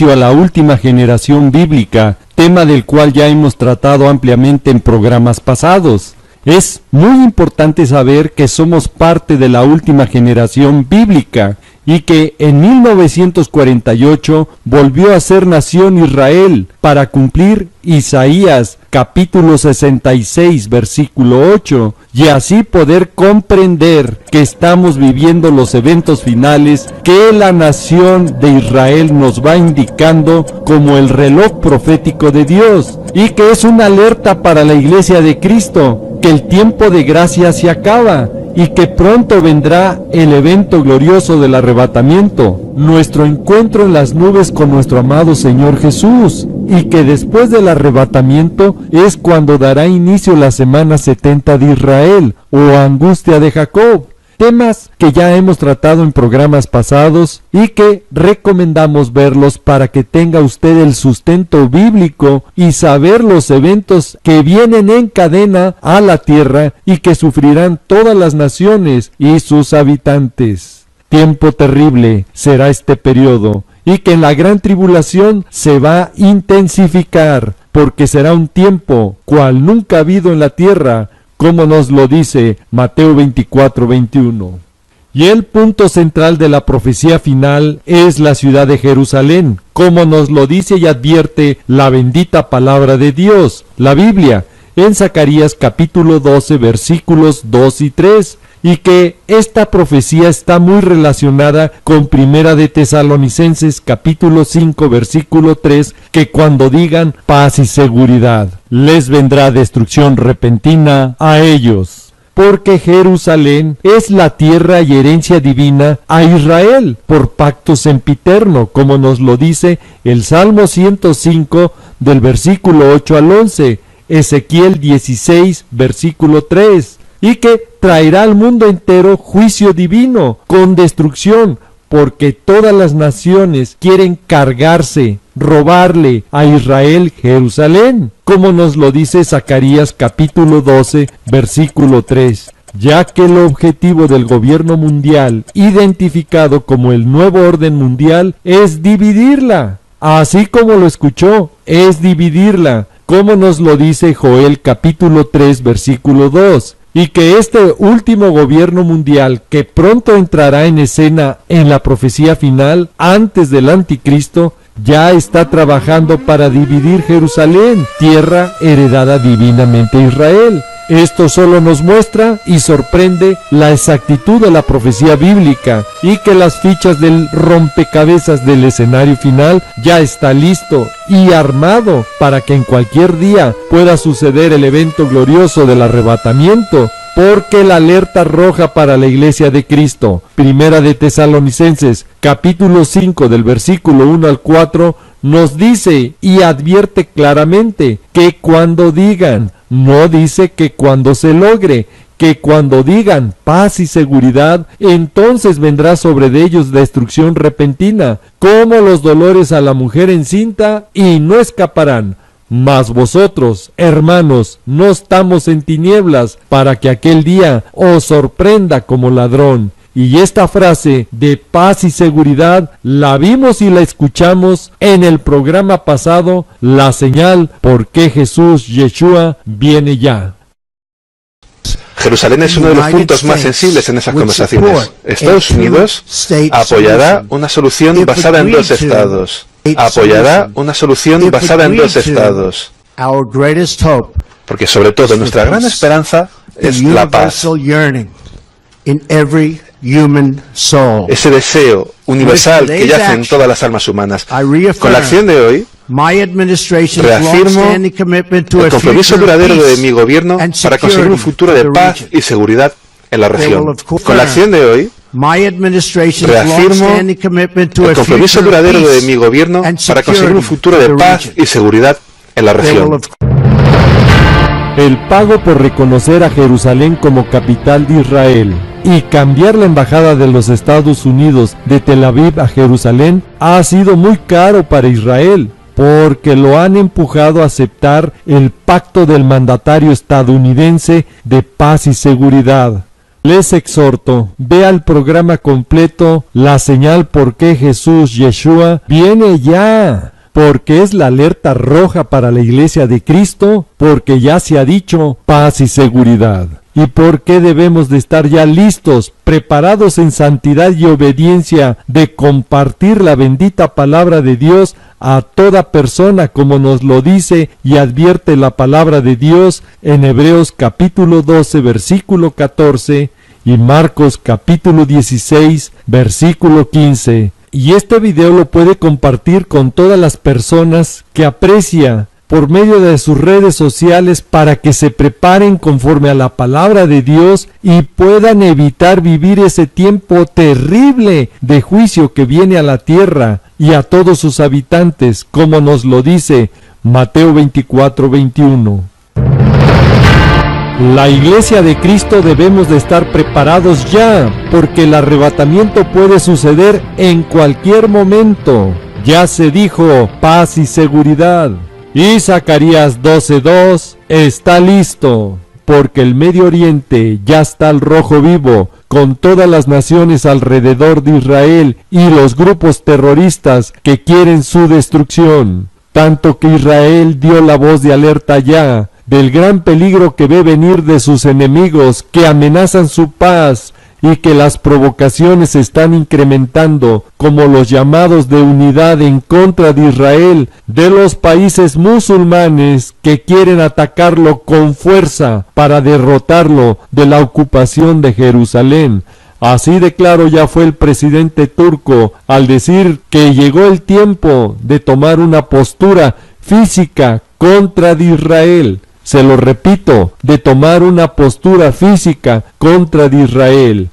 a la última generación bíblica, tema del cual ya hemos tratado ampliamente en programas pasados. Es muy importante saber que somos parte de la última generación bíblica y que en 1948 volvió a ser nación Israel para cumplir Isaías capítulo 66 versículo 8 y así poder comprender que estamos viviendo los eventos finales que la nación de Israel nos va indicando como el reloj profético de Dios y que es una alerta para la iglesia de Cristo, que el tiempo de gracia se acaba y que pronto vendrá el evento glorioso del arrebatamiento, nuestro encuentro en las nubes con nuestro amado Señor Jesús, y que después del arrebatamiento es cuando dará inicio la semana 70 de Israel, o angustia de Jacob. Temas que ya hemos tratado en programas pasados y que recomendamos verlos para que tenga usted el sustento bíblico y saber los eventos que vienen en cadena a la tierra y que sufrirán todas las naciones y sus habitantes. Tiempo terrible será este periodo y que en la gran tribulación se va a intensificar, porque será un tiempo cual nunca ha habido en la tierra, como nos lo dice Mateo 24:21. Y el punto central de la profecía final es la ciudad de Jerusalén, como nos lo dice y advierte la bendita palabra de Dios, la Biblia, en Zacarías capítulo 12 versículos 2 y 3, y que esta profecía está muy relacionada con Primera de Tesalonicenses capítulo 5 versículo 3, que cuando digan paz y seguridad, les vendrá destrucción repentina a ellos. Porque Jerusalén es la tierra y herencia divina a Israel por pacto sempiterno, como nos lo dice el Salmo 105 del versículo 8 al 11, Ezequiel 16 versículo 3, y que traerá al mundo entero juicio divino con destrucción, porque todas las naciones quieren cargarse, robarle a Israel Jerusalén, como nos lo dice Zacarías capítulo 12, versículo 3, ya que el objetivo del gobierno mundial, identificado como el nuevo orden mundial, es dividirla, así como lo escuchó, es dividirla, como nos lo dice Joel capítulo 3, versículo 2, y que este último gobierno mundial, que pronto entrará en escena en la profecía final antes del anticristo, ya está trabajando para dividir Jerusalén, tierra heredada divinamente a Israel. Esto solo nos muestra y sorprende la exactitud de la profecía bíblica y que las fichas del rompecabezas del escenario final ya está listo y armado para que en cualquier día pueda suceder el evento glorioso del arrebatamiento, porque la alerta roja para la iglesia de Cristo, Primera de Tesalonicenses capítulo 5 del versículo 1 al 4, nos dice y advierte claramente que cuando digan, no dice que cuando se logre, que cuando digan paz y seguridad, entonces vendrá sobre ellos destrucción repentina, como los dolores a la mujer encinta, y no escaparán. Mas vosotros, hermanos, no estamos en tinieblas, para que aquel día os sorprenda como ladrón. Y esta frase de paz y seguridad la vimos y la escuchamos en el programa pasado, la señal por qué Jesús, Yeshua, viene ya. Jerusalén es uno de los puntos más sensibles en esas conversaciones. Estados Unidos apoyará una solución basada en dos estados. Apoyará una solución basada en dos estados. Porque sobre todo nuestra gran esperanza es la paz. Ese deseo universal que yace en todas las almas humanas. Con la acción de hoy, reafirmo el compromiso duradero de mi gobierno para conseguir un futuro de paz y seguridad en la región. Con la acción de hoy, reafirmo el compromiso duradero de mi gobierno para conseguir un futuro de paz y seguridad en la región. El pago por reconocer a Jerusalén como capital de Israel y cambiar la embajada de los Estados Unidos de Tel Aviv a Jerusalén ha sido muy caro para Israel, porque lo han empujado a aceptar el pacto del mandatario estadounidense de paz y seguridad. Les exhorto, vea el programa completo, La señal por qué Jesús, Yeshua, viene ya. Porque es la alerta roja para la iglesia de Cristo, porque ya se ha dicho paz y seguridad. ¿Y por qué debemos de estar ya listos, preparados en santidad y obediencia de compartir la bendita palabra de Dios a toda persona, como nos lo dice y advierte la palabra de Dios en Hebreos capítulo 12, versículo 14 y Marcos capítulo 16, versículo 15? Y este video lo puede compartir con todas las personas que aprecia por medio de sus redes sociales para que se preparen conforme a la palabra de Dios y puedan evitar vivir ese tiempo terrible de juicio que viene a la tierra y a todos sus habitantes, como nos lo dice Mateo 24, 21. La iglesia de Cristo debemos de estar preparados ya, porque el arrebatamiento puede suceder en cualquier momento. Ya se dijo paz y seguridad. Y Zacarías 12:2 está listo, porque el Medio Oriente ya está al rojo vivo, con todas las naciones alrededor de Israel y los grupos terroristas que quieren su destrucción. Tanto que Israel dio la voz de alerta ya, del gran peligro que ve venir de sus enemigos que amenazan su paz y que las provocaciones se están incrementando, como los llamados de unidad en contra de Israel de los países musulmanes que quieren atacarlo con fuerza para derrotarlo de la ocupación de Jerusalén. Así de claro ya fue el presidente turco al decir que llegó el tiempo de tomar una postura física contra de Israel. Se lo repito, de tomar una postura física contra de Israel.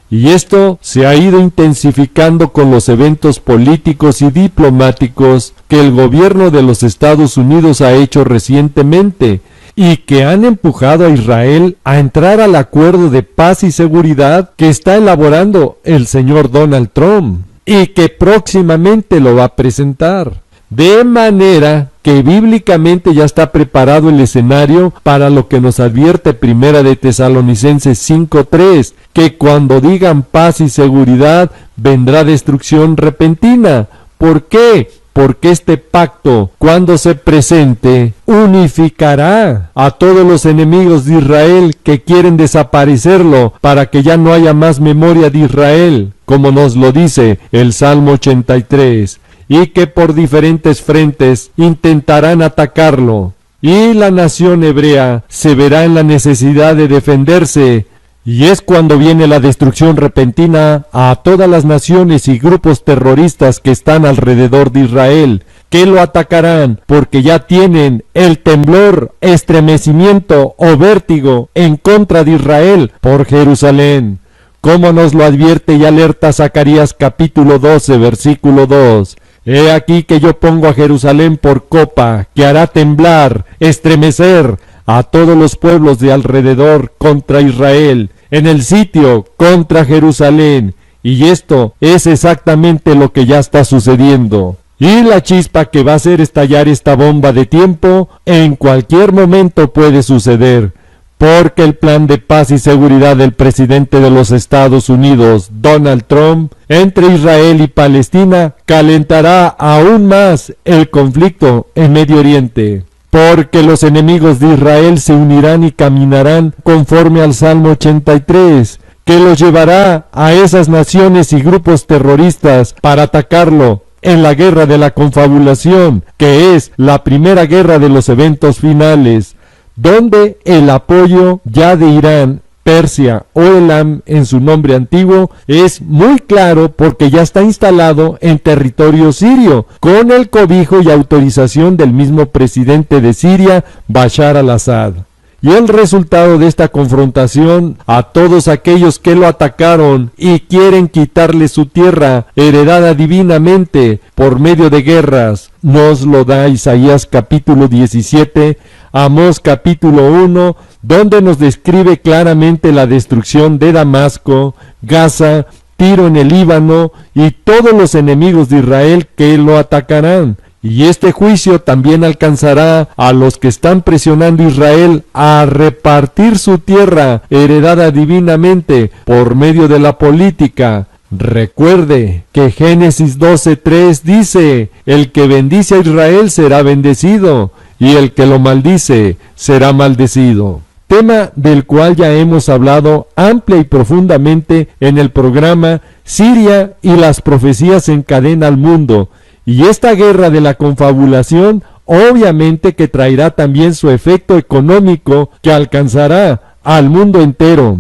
Y esto se ha ido intensificando con los eventos políticos y diplomáticos que el gobierno de los Estados Unidos ha hecho recientemente y que han empujado a Israel a entrar al acuerdo de paz y seguridad que está elaborando el señor Donald Trump y que próximamente lo va a presentar. De manera que bíblicamente ya está preparado el escenario para lo que nos advierte Primera de Tesalonicenses 5:3, que cuando digan paz y seguridad vendrá destrucción repentina. ¿Por qué? Porque este pacto, cuando se presente, unificará a todos los enemigos de Israel que quieren desaparecerlo para que ya no haya más memoria de Israel, como nos lo dice el Salmo 83. Y que por diferentes frentes intentarán atacarlo. Y la nación hebrea se verá en la necesidad de defenderse. Y es cuando viene la destrucción repentina a todas las naciones y grupos terroristas que están alrededor de Israel, que lo atacarán porque ya tienen el temblor, estremecimiento o vértigo en contra de Israel por Jerusalén. Como nos lo advierte y alerta Zacarías capítulo 12, versículo 2. He aquí que yo pongo a Jerusalén por copa, que hará temblar, estremecer a todos los pueblos de alrededor contra Israel, en el sitio contra Jerusalén. Y esto es exactamente lo que ya está sucediendo. Y la chispa que va a hacer estallar esta bomba de tiempo, en cualquier momento puede suceder. Porque el plan de paz y seguridad del presidente de los Estados Unidos, Donald Trump, entre Israel y Palestina, calentará aún más el conflicto en Medio Oriente. Porque los enemigos de Israel se unirán y caminarán conforme al Salmo 83, que los llevará a esas naciones y grupos terroristas para atacarlo en la guerra de la confabulación, que es la primera guerra de los eventos finales, donde el apoyo ya de Irán, Persia o Elam en su nombre antiguo es muy claro porque ya está instalado en territorio sirio, con el cobijo y autorización del mismo presidente de Siria, Bashar al-Assad. Y el resultado de esta confrontación a todos aquellos que lo atacaron y quieren quitarle su tierra heredada divinamente por medio de guerras, nos lo da Isaías capítulo 17, Amós capítulo 1, donde nos describe claramente la destrucción de Damasco, Gaza, Tiro en el Líbano y todos los enemigos de Israel que lo atacarán. Y este juicio también alcanzará a los que están presionando a Israel a repartir su tierra heredada divinamente por medio de la política. Recuerde que Génesis 12:3 dice: el que bendice a Israel será bendecido, y el que lo maldice será maldecido. Tema del cual ya hemos hablado amplia y profundamente en el programa Siria y las profecías en cadena al mundo. Y esta guerra de la confabulación obviamente que traerá también su efecto económico que alcanzará al mundo entero.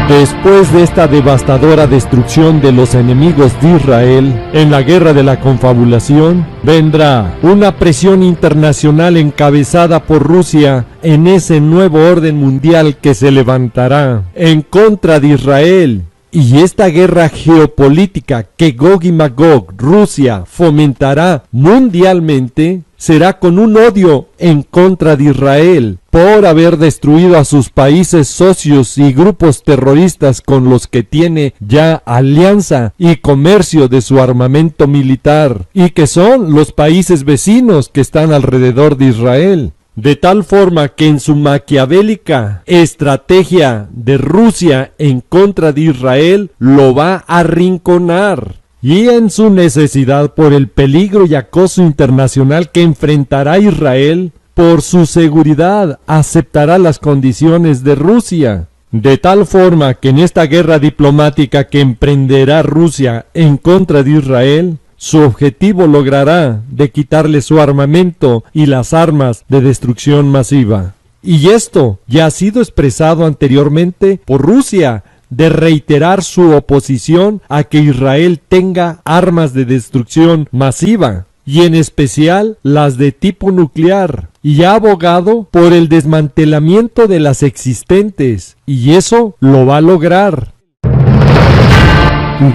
Después de esta devastadora destrucción de los enemigos de Israel, en la guerra de la confabulación, vendrá una presión internacional encabezada por Rusia en ese nuevo orden mundial que se levantará en contra de Israel. Y esta guerra geopolítica que Gog y Magog, Rusia, fomentará mundialmente, será con un odio en contra de Israel por haber destruido a sus países socios y grupos terroristas con los que tiene ya alianza y comercio de su armamento militar, y que son los países vecinos que están alrededor de Israel. De tal forma que en su maquiavélica estrategia de Rusia en contra de Israel lo va a arrinconar. Y en su necesidad por el peligro y acoso internacional que enfrentará Israel, por su seguridad aceptará las condiciones de Rusia. De tal forma que en esta guerra diplomática que emprenderá Rusia en contra de Israel, su objetivo logrará de quitarle su armamento y las armas de destrucción masiva. Y esto ya ha sido expresado anteriormente por Rusia, de reiterar su oposición a que Israel tenga armas de destrucción masiva, y en especial las de tipo nuclear, y ha abogado por el desmantelamiento de las existentes, y eso lo va a lograr.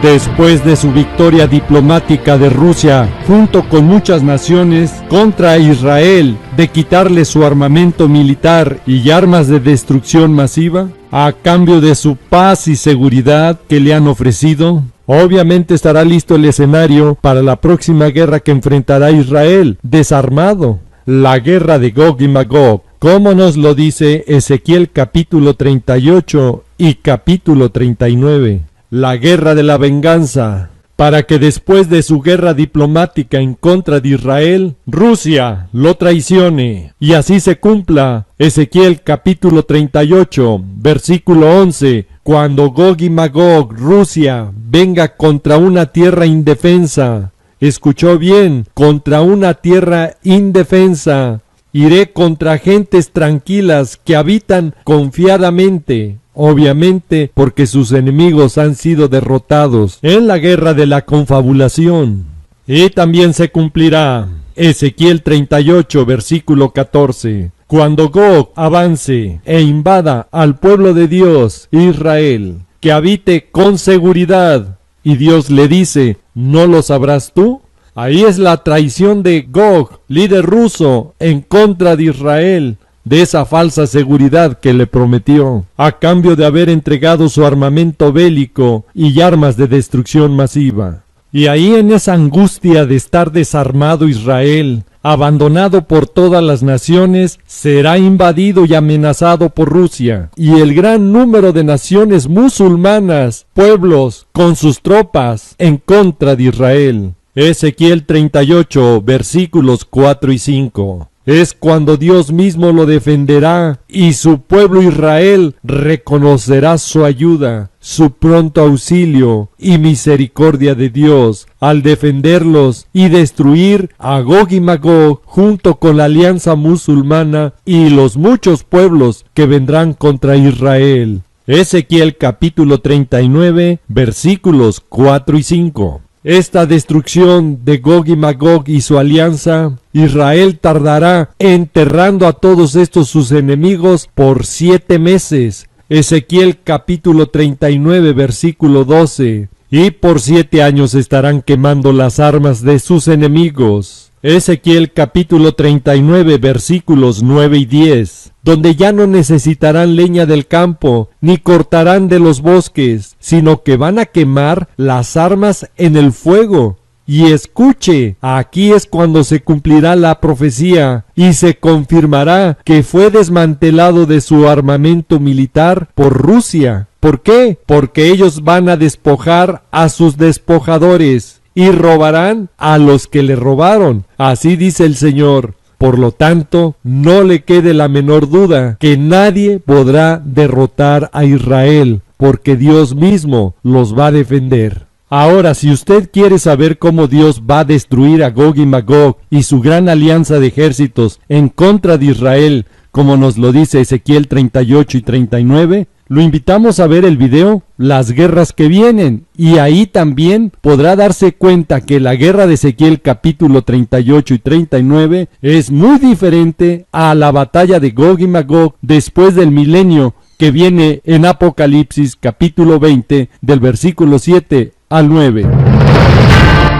Después de su victoria diplomática de Rusia, junto con muchas naciones, contra Israel, de quitarle su armamento militar y armas de destrucción masiva, a cambio de su paz y seguridad que le han ofrecido, obviamente estará listo el escenario para la próxima guerra que enfrentará Israel, desarmado, la guerra de Gog y Magog, como nos lo dice Ezequiel capítulo 38 y capítulo 39. La guerra de la venganza, para que después de su guerra diplomática en contra de Israel, Rusia lo traicione, y así se cumpla Ezequiel capítulo 38, versículo 11, cuando Gog y Magog, Rusia, venga contra una tierra indefensa. Escuchó bien, contra una tierra indefensa. Iré contra gentes tranquilas que habitan confiadamente. Obviamente porque sus enemigos han sido derrotados en la guerra de la confabulación. Y también se cumplirá Ezequiel 38, versículo 14. Cuando Gog avance e invada al pueblo de Dios, Israel, que habite con seguridad, y Dios le dice, ¿no lo sabrás tú? Ahí es la traición de Gog, líder ruso, en contra de Israel, de esa falsa seguridad que le prometió, a cambio de haber entregado su armamento bélico y armas de destrucción masiva. Y ahí en esa angustia de estar desarmado Israel, abandonado por todas las naciones, será invadido y amenazado por Rusia, y el gran número de naciones musulmanas, pueblos, con sus tropas, en contra de Israel. Ezequiel 38, versículos 4 y 5. Es cuando Dios mismo lo defenderá y su pueblo Israel reconocerá su ayuda, su pronto auxilio y misericordia de Dios al defenderlos y destruir a Gog y Magog junto con la alianza musulmana y los muchos pueblos que vendrán contra Israel. Ezequiel capítulo 39, versículos 4 y 5. Esta destrucción de Gog y Magog y su alianza, Israel tardará enterrando a todos estos sus enemigos por 7 meses. Ezequiel capítulo 39, versículo 12. Y por 7 años estarán quemando las armas de sus enemigos. Ezequiel capítulo 39, versículos 9 y 10. Donde ya no necesitarán leña del campo, ni cortarán de los bosques, sino que van a quemar las armas en el fuego. y escuche, aquí es cuando se cumplirá la profecía y se confirmará que fue desmantelado de su armamento militar por Rusia. ¿Por qué? Porque ellos van a despojar a sus despojadores y robarán a los que le robaron. Así dice el Señor. Por lo tanto, no le quede la menor duda que nadie podrá derrotar a Israel, porque Dios mismo los va a defender. Ahora, si usted quiere saber cómo Dios va a destruir a Gog y Magog y su gran alianza de ejércitos en contra de Israel, como nos lo dice Ezequiel 38 y 39, lo invitamos a ver el video Las guerras que vienen, y ahí también podrá darse cuenta que la guerra de Ezequiel capítulo 38 y 39 es muy diferente a la batalla de Gog y Magog después del milenio que viene en Apocalipsis capítulo 20 del versículo 7 al 9.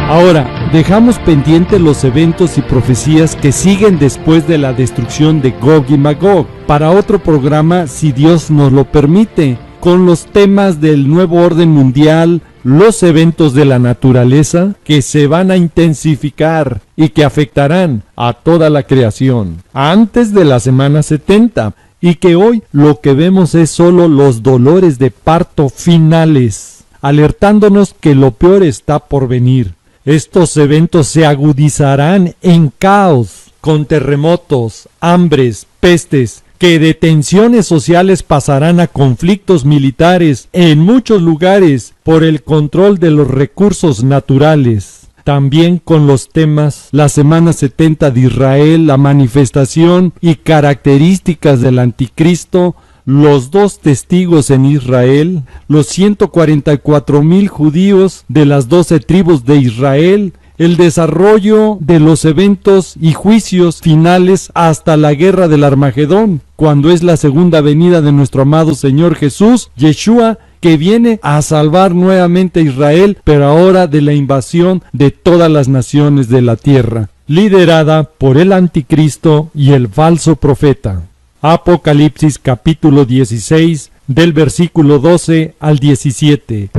Ahora, dejamos pendientes los eventos y profecías que siguen después de la destrucción de Gog y Magog para otro programa, si Dios nos lo permite, con los temas del nuevo orden mundial, los eventos de la naturaleza que se van a intensificar y que afectarán a toda la creación antes de la semana 70, y que hoy lo que vemos es solo los dolores de parto finales, alertándonos que lo peor está por venir. Estos eventos se agudizarán en caos, con terremotos, hambres, pestes, que de tensiones sociales pasarán a conflictos militares en muchos lugares por el control de los recursos naturales. También con los temas la semana 70 de Israel, la manifestación y características del anticristo, los 2 testigos en Israel, los 144,000 judíos de las 12 tribus de Israel, el desarrollo de los eventos y juicios finales hasta la guerra del Armagedón, cuando es la segunda venida de nuestro amado Señor Jesús, Yeshua, que viene a salvar nuevamente a Israel, pero ahora de la invasión de todas las naciones de la tierra, liderada por el anticristo y el falso profeta. Apocalipsis capítulo 16 del versículo 12 al 17.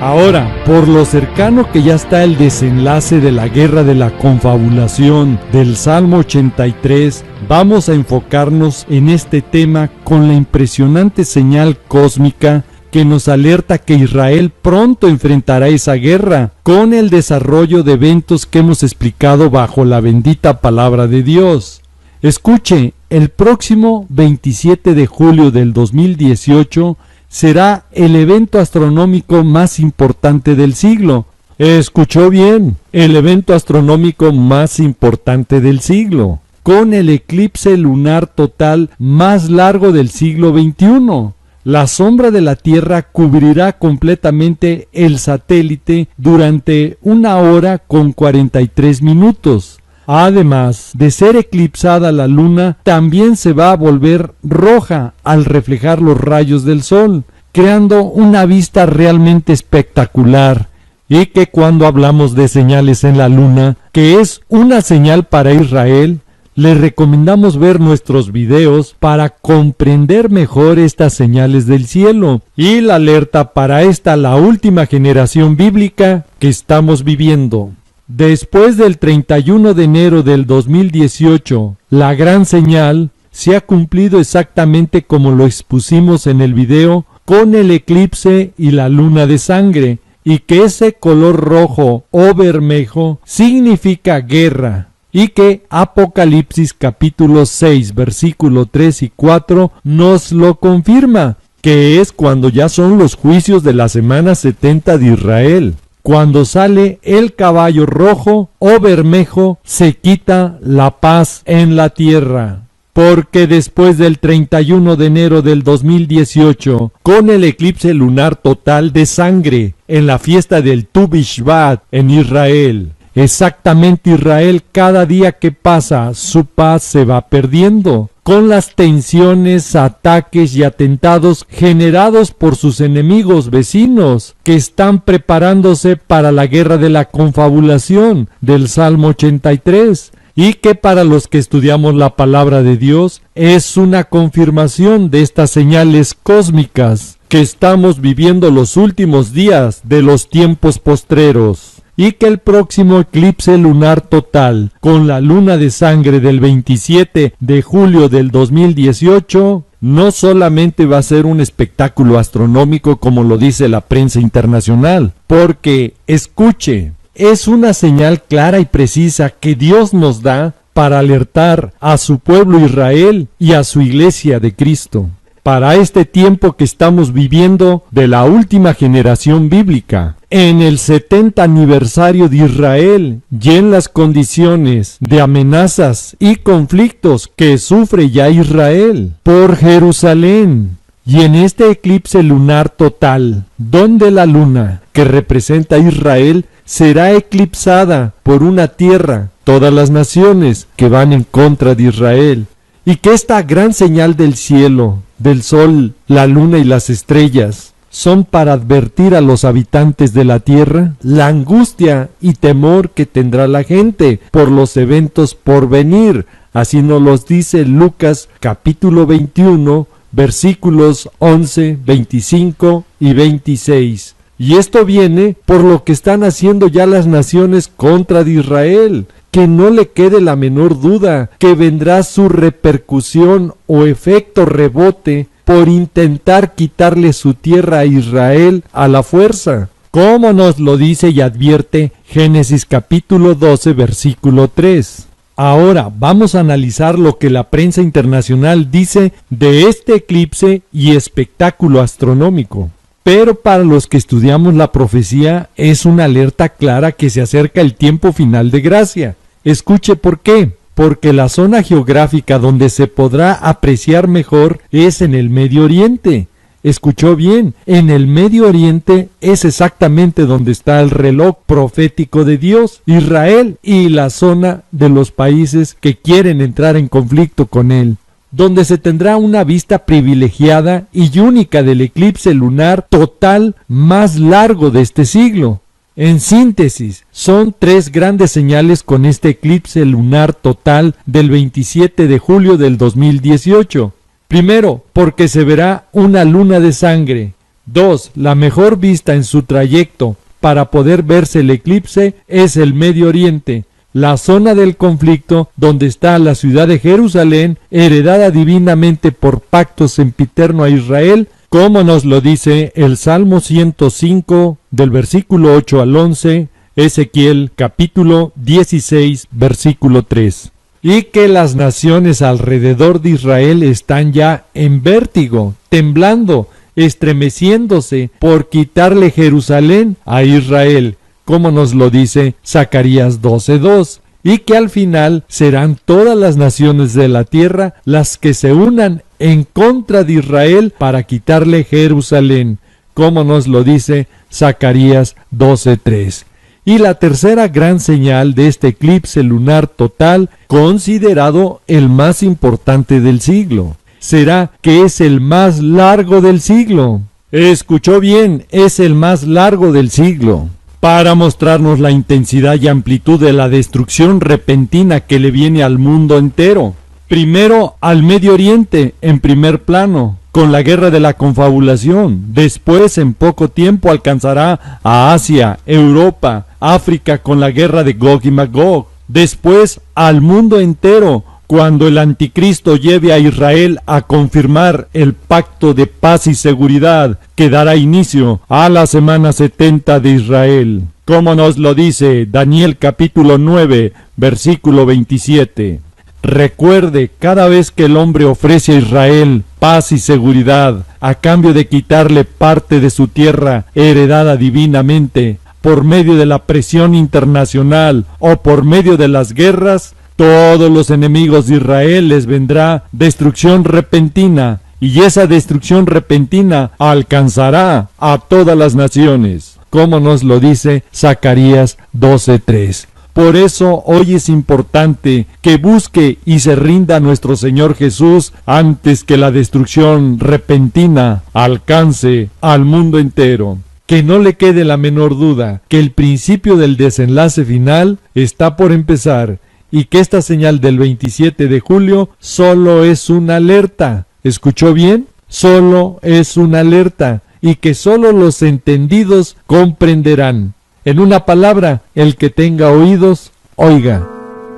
Ahora, por lo cercano que ya está el desenlace de la guerra de la confabulación del Salmo 83, vamos a enfocarnos en este tema con la impresionante señal cósmica que nos alerta que Israel pronto enfrentará esa guerra con el desarrollo de eventos que hemos explicado bajo la bendita palabra de Dios. Escuche, el próximo 27 de julio del 2018 será el evento astronómico más importante del siglo. Escuchó bien, el evento astronómico más importante del siglo, con el eclipse lunar total más largo del siglo XXI. La sombra de la Tierra cubrirá completamente el satélite durante 1 hora con 43 minutos. Además de ser eclipsada la luna, también se va a volver roja al reflejar los rayos del sol, creando una vista realmente espectacular. Y que cuando hablamos de señales en la luna, que es una señal para Israel, les recomendamos ver nuestros videos para comprender mejor estas señales del cielo y la alerta para esta la última generación bíblica que estamos viviendo. Después del 31 de enero del 2018, la gran señal se ha cumplido exactamente como lo expusimos en el video con el eclipse y la luna de sangre, y que ese color rojo o bermejo significa guerra, y que Apocalipsis capítulo 6 versículo 3 y 4 nos lo confirma, que es cuando ya son los juicios de la semana 70 de Israel. Cuando sale el caballo rojo o bermejo, se quita la paz en la tierra. Porque después del 31 de enero del 2018, con el eclipse lunar total de sangre en la fiesta del Tu Bishvat en Israel, exactamente Israel, cada día que pasa, su paz se va perdiendo, con las tensiones, ataques y atentados generados por sus enemigos vecinos, que están preparándose para la guerra de la confabulación del Salmo 83, y que para los que estudiamos la palabra de Dios es una confirmación de estas señales cósmicas, que estamos viviendo los últimos días de los tiempos postreros. y que el próximo eclipse lunar total con la luna de sangre del 27 de julio del 2018 no solamente va a ser un espectáculo astronómico como lo dice la prensa internacional, porque, escuche, es una señal clara y precisa que Dios nos da para alertar a su pueblo Israel y a su iglesia de Cristo, para este tiempo que estamos viviendo de la última generación bíblica, en el 70 aniversario de Israel y en las condiciones de amenazas y conflictos que sufre ya Israel por Jerusalén. Y en este eclipse lunar total, donde la luna, que representa a Israel, será eclipsada por una tierra, todas las naciones que van en contra de Israel, y que esta gran señal del cielo, del sol, la luna y las estrellas, son para advertir a los habitantes de la tierra la angustia y temor que tendrá la gente por los eventos por venir. Así nos los dice Lucas capítulo 21, versículos 11, 25 y 26. Y esto viene por lo que están haciendo ya las naciones contra de Israel. Que no le quede la menor duda que vendrá su repercusión o efecto rebote por intentar quitarle su tierra a Israel a la fuerza, como nos lo dice y advierte Génesis capítulo 12 versículo 3. Ahora vamos a analizar lo que la prensa internacional dice de este eclipse y espectáculo astronómico. Pero para los que estudiamos la profecía es una alerta clara que se acerca el tiempo final de gracia. Escuche por qué. Porque la zona geográfica donde se podrá apreciar mejor es en el Medio Oriente. Escuchó bien, en el Medio Oriente es exactamente donde está el reloj profético de Dios, Israel, y la zona de los países que quieren entrar en conflicto con él, donde se tendrá una vista privilegiada y única del eclipse lunar total más largo de este siglo. En síntesis, son tres grandes señales con este eclipse lunar total del 27 de julio del 2018. Primero, porque se verá una luna de sangre. 2. La mejor vista en su trayecto para poder verse el eclipse es el Medio Oriente, la zona del conflicto donde está la ciudad de Jerusalén, heredada divinamente por pacto sempiterno a Israel, como nos lo dice el Salmo 105 del versículo 8 al 11, Ezequiel capítulo 16 versículo 3. Y que las naciones alrededor de Israel están ya en vértigo, temblando, estremeciéndose por quitarle Jerusalén a Israel, como nos lo dice Zacarías 12:2. Y que al final serán todas las naciones de la tierra las que se unan en contra de Israel para quitarle Jerusalén, como nos lo dice Zacarías 12:3. Y la tercera gran señal de este eclipse lunar total, considerado el más importante del siglo, será que es el más largo del siglo. Escuchó bien, es el más largo del siglo, para mostrarnos la intensidad y amplitud de la destrucción repentina que le viene al mundo entero. Primero al Medio Oriente en primer plano, con la guerra de la confabulación. Después, en poco tiempo, alcanzará a Asia, Europa, África con la guerra de Gog y Magog. Después al mundo entero, cuando el anticristo lleve a Israel a confirmar el pacto de paz y seguridad que dará inicio a la semana 70 de Israel, como nos lo dice Daniel capítulo 9, versículo 27. Recuerde, cada vez que el hombre ofrece a Israel paz y seguridad a cambio de quitarle parte de su tierra heredada divinamente, por medio de la presión internacional o por medio de las guerras, todos los enemigos de Israel les vendrá destrucción repentina, y esa destrucción repentina alcanzará a todas las naciones, como nos lo dice Zacarías 12:3. Por eso hoy es importante que busque y se rinda a nuestro Señor Jesús antes que la destrucción repentina alcance al mundo entero. Que no le quede la menor duda que el principio del desenlace final está por empezar y que esta señal del 27 de julio solo es una alerta. ¿Escuchó bien? Solo es una alerta y que solo los entendidos comprenderán. En una palabra, el que tenga oídos, oiga.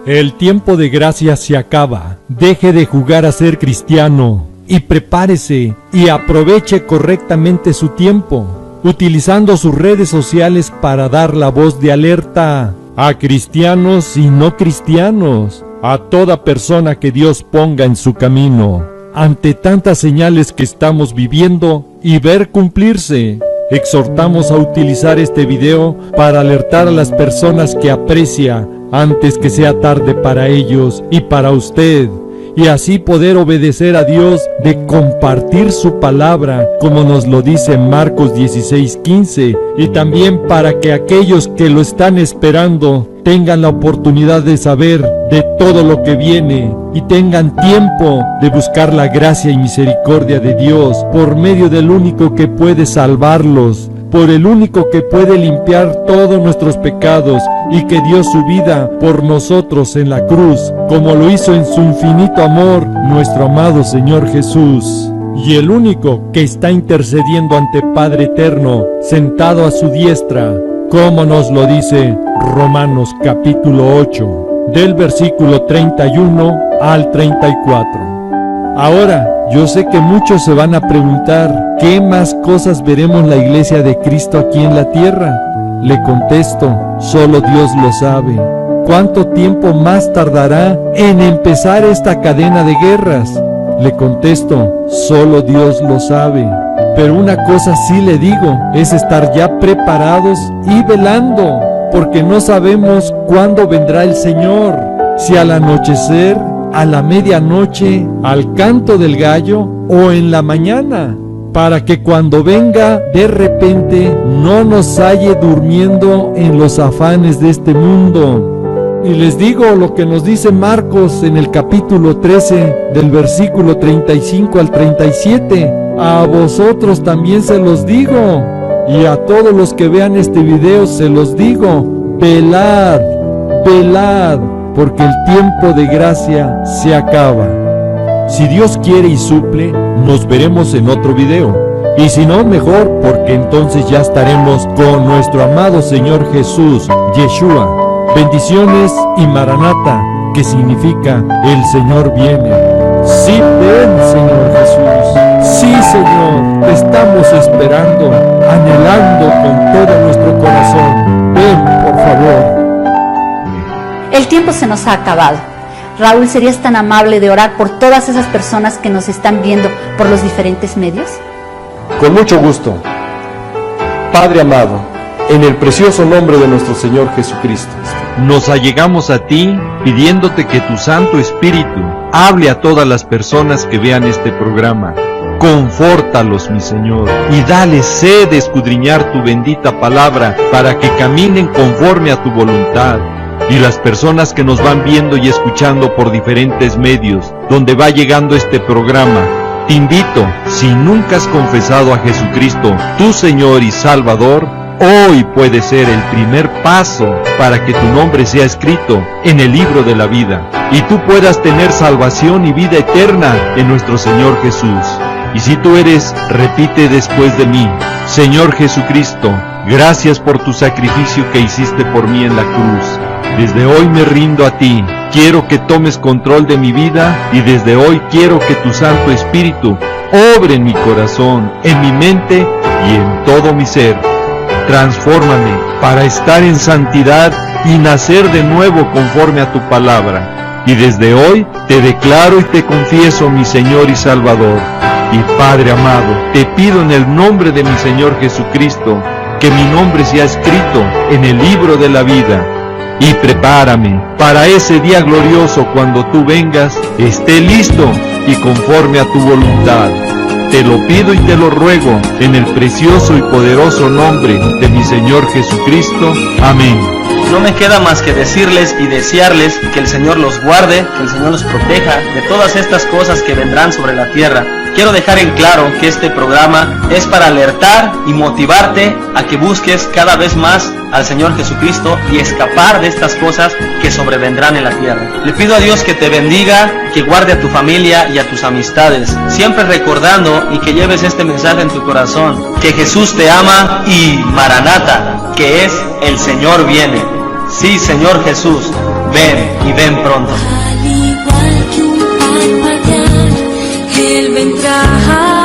El tiempo de gracia se acaba. Deje de jugar a ser cristiano y prepárese y aproveche correctamente su tiempo, utilizando sus redes sociales para dar la voz de alerta a cristianos y no cristianos, a toda persona que Dios ponga en su camino. Ante tantas señales que estamos viviendo y ver cumplirse, exhortamos a utilizar este video para alertar a las personas que aprecia antes que sea tarde para ellos y para usted, y así poder obedecer a Dios de compartir su palabra, como nos lo dice Marcos 16:15, y también para que aquellos que lo están esperando tengan la oportunidad de saber de todo lo que viene y tengan tiempo de buscar la gracia y misericordia de Dios por medio del único que puede salvarlos, por el único que puede limpiar todos nuestros pecados y que dio su vida por nosotros en la cruz, como lo hizo en su infinito amor nuestro amado Señor Jesús. Y el único que está intercediendo ante Padre Eterno, sentado a su diestra, como nos lo dice Romanos capítulo 8, del versículo 31 al 34. Ahora, yo sé que muchos se van a preguntar, ¿qué más cosas veremos la iglesia de Cristo aquí en la tierra? Le contesto, solo Dios lo sabe. ¿Cuánto tiempo más tardará en empezar esta cadena de guerras? Le contesto, solo Dios lo sabe. Pero una cosa sí le digo, es estar ya preparados y velando, porque no sabemos cuándo vendrá el Señor, si al anochecer, a la medianoche, al canto del gallo o en la mañana, para que cuando venga de repente no nos halle durmiendo en los afanes de este mundo. Y les digo lo que nos dice Marcos en el capítulo 13, del versículo 35 al 37. A vosotros también se los digo, y a todos los que vean este video se los digo, velad, velad, porque el tiempo de gracia se acaba. Si Dios quiere y suple, nos veremos en otro video. Y si no, mejor, porque entonces ya estaremos con nuestro amado Señor Jesús, Yeshua. Bendiciones y Maranata, que significa el Señor viene. Sí, ven, Señor Jesús. Sí, Señor, te estamos esperando, anhelando con todo nuestro corazón. Ven, por favor. El tiempo se nos ha acabado. Raúl, ¿serías tan amable de orar por todas esas personas que nos están viendo por los diferentes medios? Con mucho gusto. Padre amado, en el precioso nombre de nuestro Señor Jesucristo, nos allegamos a ti pidiéndote que tu Santo Espíritu hable a todas las personas que vean este programa. Confórtalos, mi Señor, y dale sed de escudriñar tu bendita palabra para que caminen conforme a tu voluntad. Y las personas que nos van viendo y escuchando por diferentes medios, donde va llegando este programa, te invito, si nunca has confesado a Jesucristo, tu Señor y Salvador, hoy puede ser el primer paso para que tu nombre sea escrito en el libro de la vida, y tú puedas tener salvación y vida eterna en nuestro Señor Jesús. Y si tú eres, repite después de mí: Señor Jesucristo, gracias por tu sacrificio que hiciste por mí en la cruz. Desde hoy me rindo a ti, quiero que tomes control de mi vida y desde hoy quiero que tu Santo Espíritu obre en mi corazón, en mi mente y en todo mi ser. Transfórmame para estar en santidad y nacer de nuevo conforme a tu palabra. Y desde hoy te declaro y te confieso mi Señor y Salvador. Y Padre amado, te pido en el nombre de mi Señor Jesucristo, que mi nombre sea escrito en el libro de la vida. Y prepárame para ese día glorioso cuando tú vengas, esté listo y conforme a tu voluntad. Te lo pido y te lo ruego en el precioso y poderoso nombre de mi Señor Jesucristo. Amén. No me queda más que decirles y desearles que el Señor los guarde, que el Señor los proteja de todas estas cosas que vendrán sobre la tierra, quiero dejar en claro que este programa es para alertar y motivarte a que busques cada vez más al Señor Jesucristo y escapar de estas cosas que sobrevendrán en la tierra. Le pido a Dios que te bendiga, que guarde a tu familia y a tus amistades, siempre recordando y que lleves este mensaje en tu corazón, que Jesús te ama y Maranata, que es el Señor viene. Sí, Señor Jesús, ven y ven pronto. Al igual que un parpadear, Él vendrá.